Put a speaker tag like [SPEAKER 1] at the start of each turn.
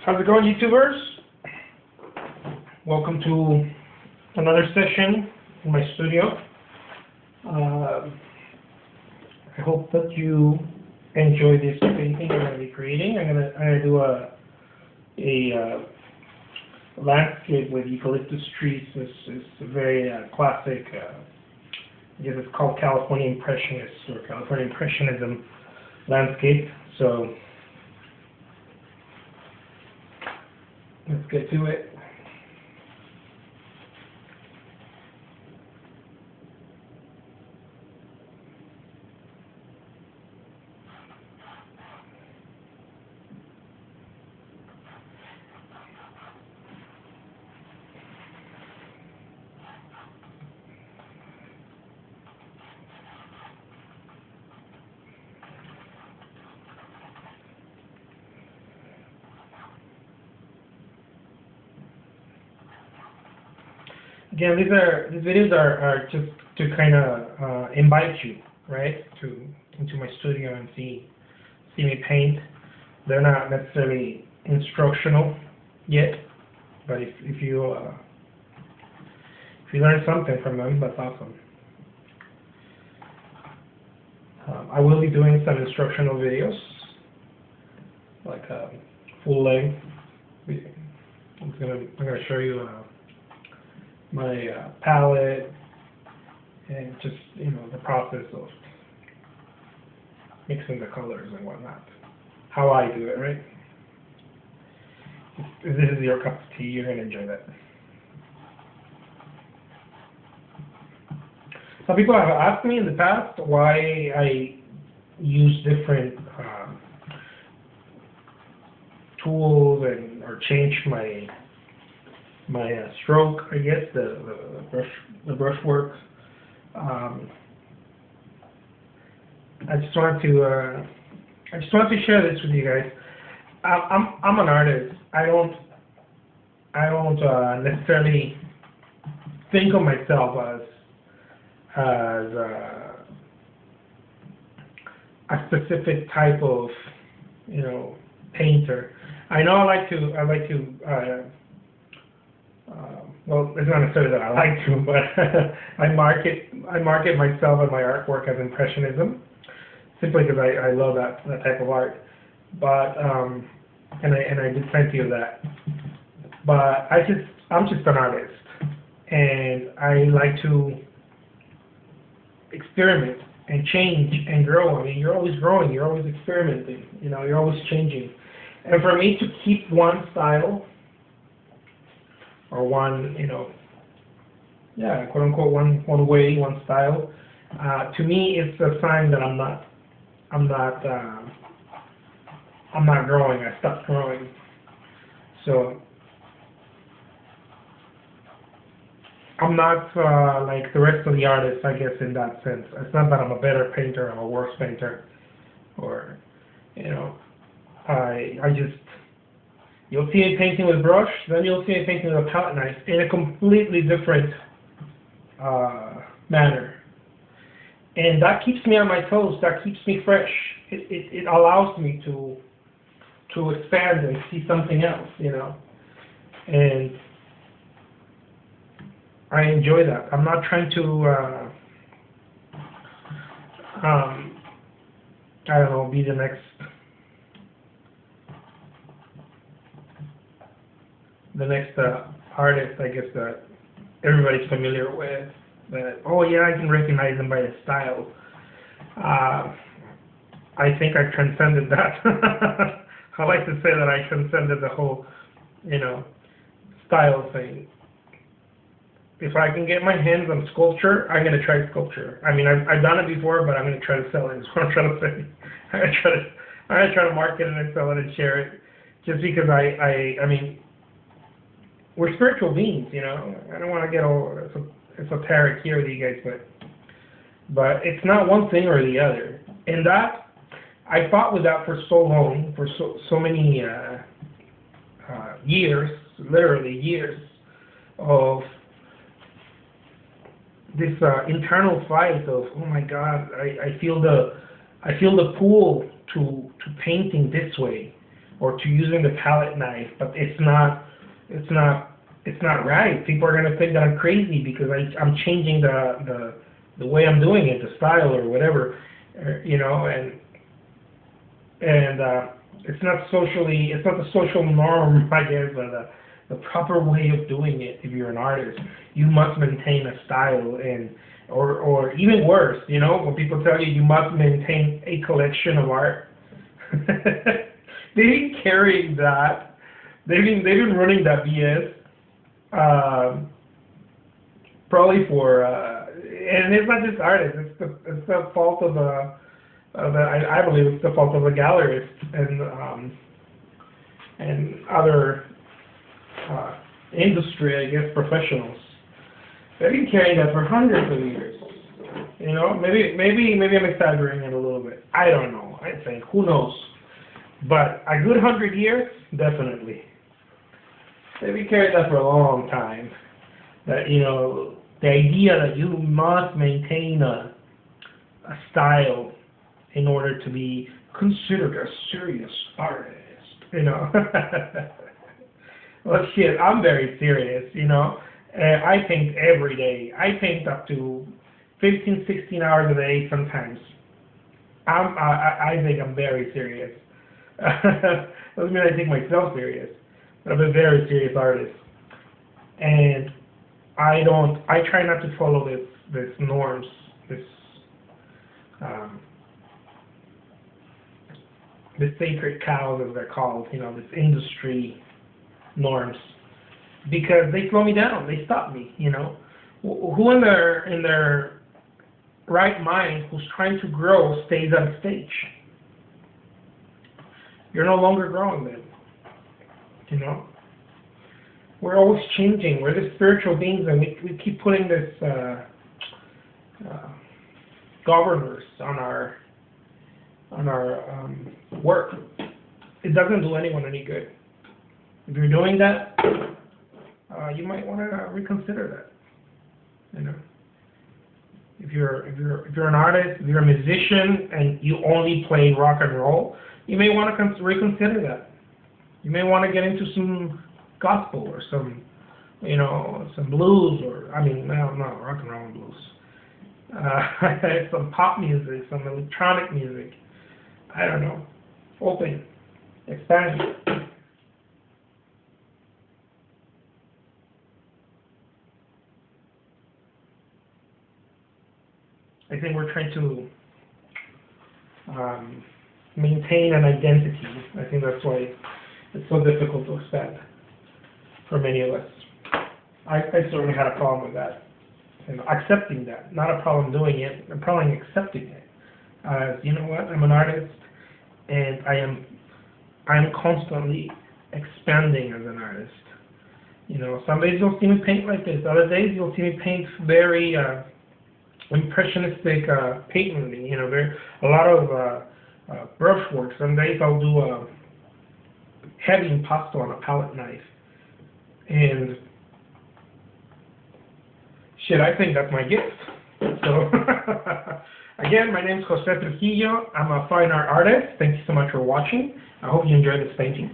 [SPEAKER 1] How's it going, YouTubers? Welcome to another session in my studio. I hope that you enjoy this painting I'm going to be creating. I'm gonna do a landscape with eucalyptus trees. It's a very classic. I guess it's called California Impressionist or California Impressionism landscape. So let's get to it. Again, these videos are just to kind of invite you, right, into my studio and see me paint. They're not necessarily instructional yet, but if you learn something from them, that's awesome. I will be doing some instructional videos, like full length. I'm gonna show you my palette and just, the process of mixing the colors and whatnot. How I do it, right? If this is your cup of tea, you're going to enjoy that. Some people have asked me in the past why I use different tools or change my stroke, I guess, the brush work. I just wanted to share this with you guys. I'm an artist. I don't necessarily think of myself as a specific type of painter. I know I like to well, it's not necessarily that I like to, but I market myself and my artwork as Impressionism, simply because I love that type of art. But and I did plenty of that. But I'm just an artist, and I like to experiment and change and grow. I mean, you're always growing, you're always experimenting, you're always changing. And for me to keep one style, or one, quote unquote, one way, one style, to me, it's a sign that I'm not growing. I stopped growing. So I'm not like the rest of the artists, I guess, in that sense. It's not that I'm a better painter, I'm a worse painter, or I just. You'll see me painting with brush, then you'll see me painting with a palette knife in a completely different manner. And that keeps me on my toes, that keeps me fresh. It allows me to expand and see something else, And I enjoy that. I'm not trying to, I don't know, be the next artist, I guess, that everybody's familiar with. That, oh yeah, I can recognize them by the style. I think I transcended that. I like to say that I transcended the whole, style thing. If I can get my hands on sculpture, I'm going to try sculpture. I mean, I've done it before, but I'm going to try to sell it, is what I'm trying to say. I'm going to try to market it and sell it and share it, just because I mean, we're spiritual beings, I don't want to get all esoteric here with you guys, but it's not one thing or the other. And that, I fought with that for so long, for so many years, literally years, of this internal fight of, oh my God, I feel the pull to painting this way, or to using the palette knife, but it's not right. People are gonna think that I'm crazy because I'm changing the way I'm doing it, the style or whatever, you know, and it's not the social norm, I guess, but the proper way of doing it. If you're an artist, you must maintain a style, or even worse, you know, when people tell you must maintain a collection of art. They've been carrying that. They've been running that BS. Probably for, and it's not just artists. It's the fault of I believe it's the fault of the gallerists and other industry, I guess, professionals. They've been carrying that for hundreds of years. You know, maybe I'm exaggerating it a little bit. I don't know. I think, who knows? But a good 100 years, definitely. They've been carrying that for a long time. That, you know, the idea that you must maintain a style in order to be considered a serious artist, you know. Well, shit, I'm very serious, you know. I paint every day. I paint up to 15, 16 hours a day sometimes. I think I'm very serious. Doesn't mean I take myself serious, but I'm a very serious artist. And I try not to follow this norms, the sacred cows, as they're called, you know, this industry norms, because they slow me down, they stop me, you know. Who in their right mind, who's trying to grow, stays on stage? You're no longer growing then, you know. We're always changing. We're the spiritual beings, and we keep putting this governors on our work. It doesn't do anyone any good. If you're doing that, you might want to reconsider that. You know, if you're an artist, if you're a musician, and you only play rock and roll, you may want to reconsider that. You may want to get into some gospel or some, you know, some blues, or no, rock and roll and blues. Some pop music, some electronic music. I don't know. Open, expand. I think we're trying to maintain an identity. I think that's why it's so difficult to expand for many of us. I certainly had a problem with that. And accepting that. Not a problem doing it, a problem accepting it. You know what, I'm an artist, and I am constantly expanding as an artist. You know, some days you'll see me paint like this, other days you'll see me paint very impressionistic painting, you know, a lot of brushwork. Some days I'll do heavy impasto on a palette knife. And shit, I think that's my gift. So, again, my name is Jose Trujillo. I'm a fine art artist. Thank you so much for watching. I hope you enjoyed this painting.